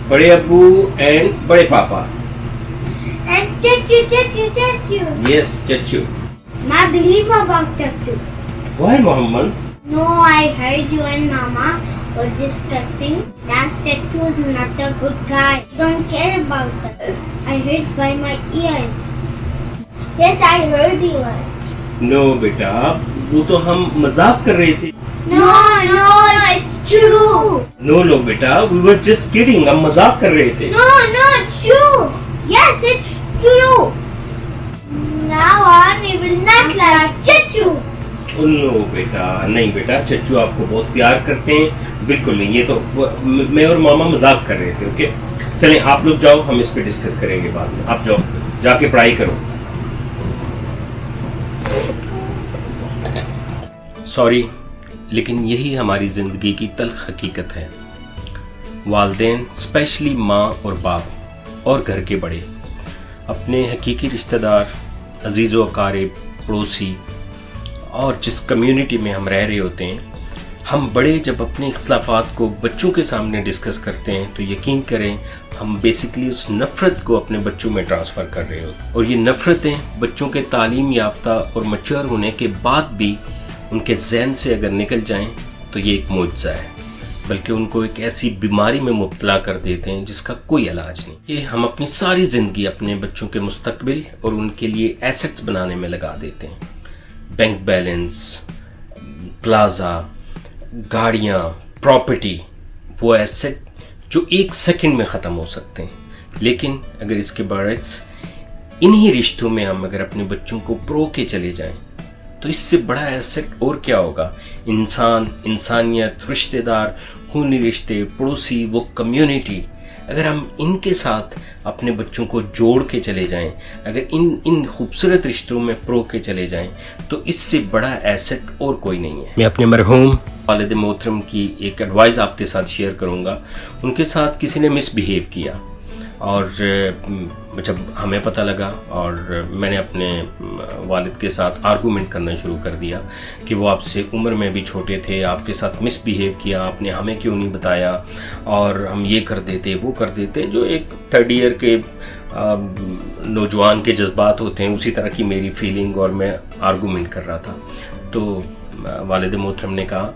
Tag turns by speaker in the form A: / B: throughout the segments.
A: बड़े अब्बू एंड बड़े पापा.
B: And Chachu.
A: Yes, Chachu.
B: I believe about Chachu.
A: Why, Mohammed?
B: No, I heard you and Mama were discussing that Chachu is not a good guy. Don't care about that. I heard by my ears. Yes, I heard you were.
A: No, बेटा, वो तो हम मजाक कर रहे थे.
B: No, it's true.
A: No, बेटा, we were just kidding. हम मजाक कर रहे थे.
B: No, it's true. Yes, it's true. Now on, we will not like Chachu.
A: No बेटा, नहीं बेटा, चच्चू आपको बहुत प्यार करते हैं. बिल्कुल नहीं, ये तो मैं और मामा मजाक कर रहे थे. ओके, चलें आप लोग जाओ, हम इस पे डिस्कस करेंगे बाद में. आप जाओ, जाके पढ़ाई करो. सॉरी, लेकिन यही हमारी जिंदगी की तल्ख हकीकत है. वालिदैन, स्पेशली माँ और बाप और घर के बड़े, अपने हकीकी रिश्तेदार, अजीज़ व अकारिब, पड़ोसी और जिस कम्युनिटी में हम रह रहे होते हैं, हम बड़े जब अपने इख्तलाफात को बच्चों के सामने डिस्कस करते हैं तो यकीन करें हम बेसिकली उस नफ़रत को अपने बच्चों में ट्रांसफ़र कर रहे होते हैं. और ये नफ़रतें बच्चों के तालीम याफ्ता और मैच्योर होने के बाद भी उनके जहन से अगर निकल जाएं तो ये एक मुआज़ा है, बल्कि उनको एक ऐसी बीमारी में मुब्तला कर देते हैं जिसका कोई इलाज नहीं. ये हम अपनी सारी ज़िंदगी अपने बच्चों के मुस्तकबिल और उनके लिए एसेट्स बनाने में लगा देते हैं. बैंक बैलेंस, प्लाजा, गाड़ियाँ, प्रॉपर्टी, वो एसेट जो एक सेकंड में ख़त्म हो सकते हैं. लेकिन अगर इसके बरक्स इन्हीं रिश्तों में हम अगर अपने बच्चों को प्रो के चले जाएं तो इससे बड़ा एसेट और क्या होगा. इंसान, इंसानियत, रिश्तेदार, खूनी रिश्ते, पड़ोसी, वो कम्युनिटी, अगर हम इनके साथ अपने बच्चों को जोड़ के चले जाएं, अगर इन खूबसूरत रिश्तों में प्रो के चले जाएं तो इससे बड़ा एसेट और कोई नहीं है. मैं अपने मरहूम वालिद मोहतरम की एक एडवाइस आपके साथ शेयर करूंगा. उनके साथ किसी ने मिसबिहेव किया और जब हमें पता लगा और मैंने अपने वालिद के साथ आर्गूमेंट करना शुरू कर दिया कि वो आपसे उम्र में भी छोटे थे, आपके साथ मिसबिहेव किया, आपने हमें क्यों नहीं बताया और हम ये कर देते वो कर देते. जो एक थर्ड ईयर के नौजवान के जज्बात होते हैं उसी तरह की मेरी फीलिंग और मैं आर्गूमेंट कर रहा था. तो वालिद मोहतरम ने कहा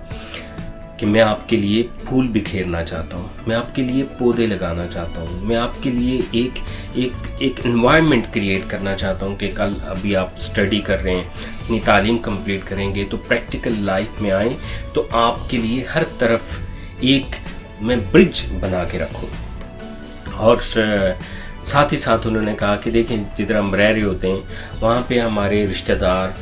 A: कि मैं आपके लिए फूल बिखेरना चाहता हूँ, मैं आपके लिए पौधे लगाना चाहता हूँ, मैं आपके लिए एक एनवायरनमेंट क्रिएट करना चाहता हूँ कि कल अभी आप स्टडी कर रहे हैं, अपनी तालीम कंप्लीट करेंगे तो प्रैक्टिकल लाइफ में आए तो आपके लिए हर तरफ एक मैं ब्रिज बना के रखूँ. और साथ ही साथ उन्होंने कहा कि देखें जिधर हम रह रहे होते हैं वहाँ पे हमारे रिश्तेदार,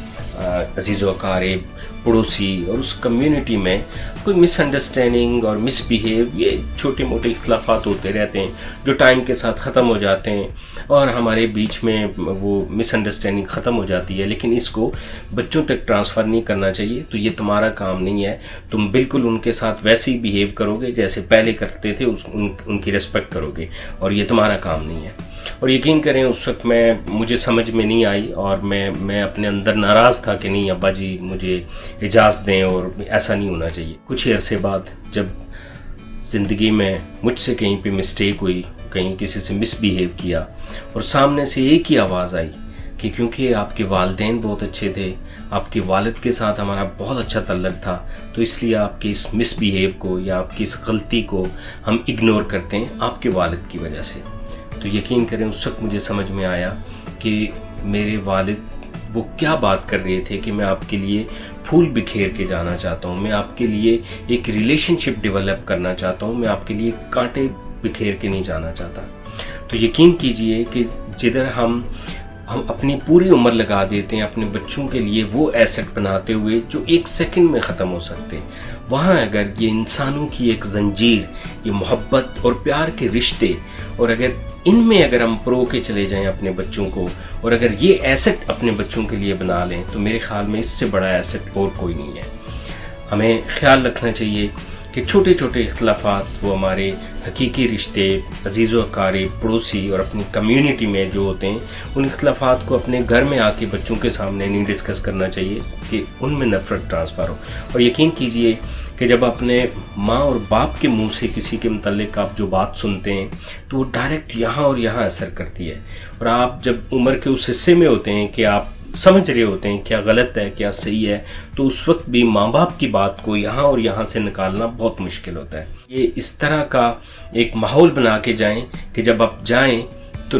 A: अजीज़ व अकारिब, पड़ोसी और उस कम्युनिटी में कोई मिसअंडरस्टैंडिंग और मिसबिहेव, ये छोटे मोटे इख्तलाफात होते रहते हैं जो टाइम के साथ ख़त्म हो जाते हैं और हमारे बीच में वो मिसअंडरस्टैंडिंग ख़त्म हो जाती है. लेकिन इसको बच्चों तक ट्रांसफ़र नहीं करना चाहिए. तो ये तुम्हारा काम नहीं है. तुम बिल्कुल उनके साथ वैसे ही बिहेव करोगे जैसे पहले करते थे, उनकी रिस्पेक्ट करोगे और ये तुम्हारा काम नहीं है. और यकीन करें उस वक्त मुझे समझ में नहीं आई और मैं अपने अंदर नाराज़ था कि नहीं अब्बा जी मुझे इजाज़त दें और ऐसा नहीं होना चाहिए. कुछ अरसे बाद जब ज़िंदगी में मुझसे कहीं पे मिस्टेक हुई, कहीं किसी से मिसबिहेव किया और सामने से एक ही आवाज़ आई कि क्योंकि आपके वालिदैन बहुत अच्छे थे, आपके वालिद के साथ हमारा बहुत अच्छा तल्लक था, तो इसलिए आपके इस मिसबिहेव को या आपकी इस गलती को हम इग्नोर करते हैं आपके वालिद की वजह से. तो यकीन करें उस वक्त मुझे समझ में आया कि मेरे वालिद वो क्या बात कर रहे थे कि मैं आपके लिए फूल बिखेर के जाना चाहता हूँ, मैं आपके लिए एक रिलेशनशिप डेवलप करना चाहता हूँ, मैं आपके लिए कांटे बिखेर के नहीं जाना चाहता. तो यकीन कीजिए कि जिधर हम अपनी पूरी उम्र लगा देते हैं अपने बच्चों के लिए वो एसेट बनाते हुए जो एक सेकंड में ख़त्म हो सकते हैं, वहाँ अगर ये इंसानों की एक जंजीर, ये मोहब्बत और प्यार के रिश्ते और अगर इनमें अगर हम प्रो के चले जाएं अपने बच्चों को और अगर ये एसेट अपने बच्चों के लिए बना लें तो मेरे ख्याल में इससे बड़ा एसेट और कोई नहीं है. हमें ख्याल रखना चाहिए कि छोटे छोटे इख्तलाफात वो हमारे हकीकी रिश्ते, अजीज़ व अकारिब, पड़ोसी और अपनी कम्युनिटी में जो होते हैं उन इख्तलाफात को अपने घर में आके बच्चों के सामने नहीं डिस्कस करना चाहिए कि उनमें नफ़रत ट्रांसफ़र हो. और यकीन कीजिए کہ جب اپنے ماں اور باپ کے منہ سے کسی کے متعلق آپ جو بات سنتے ہیں تو وہ ڈائریکٹ یہاں اور یہاں اثر کرتی ہے، اور آپ جب عمر کے اس حصے میں ہوتے ہیں کہ آپ سمجھ رہے ہوتے ہیں کیا غلط ہے کیا صحیح ہے، تو اس وقت بھی ماں باپ کی بات کو یہاں اور یہاں سے نکالنا بہت مشکل ہوتا ہے۔ یہ اس طرح کا ایک ماحول بنا کے جائیں کہ جب آپ جائیں تو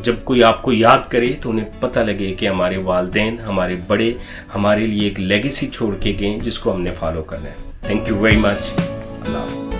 A: جب کوئی آپ کو یاد کرے تو انہیں پتہ لگے کہ ہمارے والدین، ہمارے بڑے ہمارے لیے ایک لیگیسی چھوڑ کے گئے جس کو ہم نے فالو کرنا ہے۔ Thank you very much. اللہ حافظ۔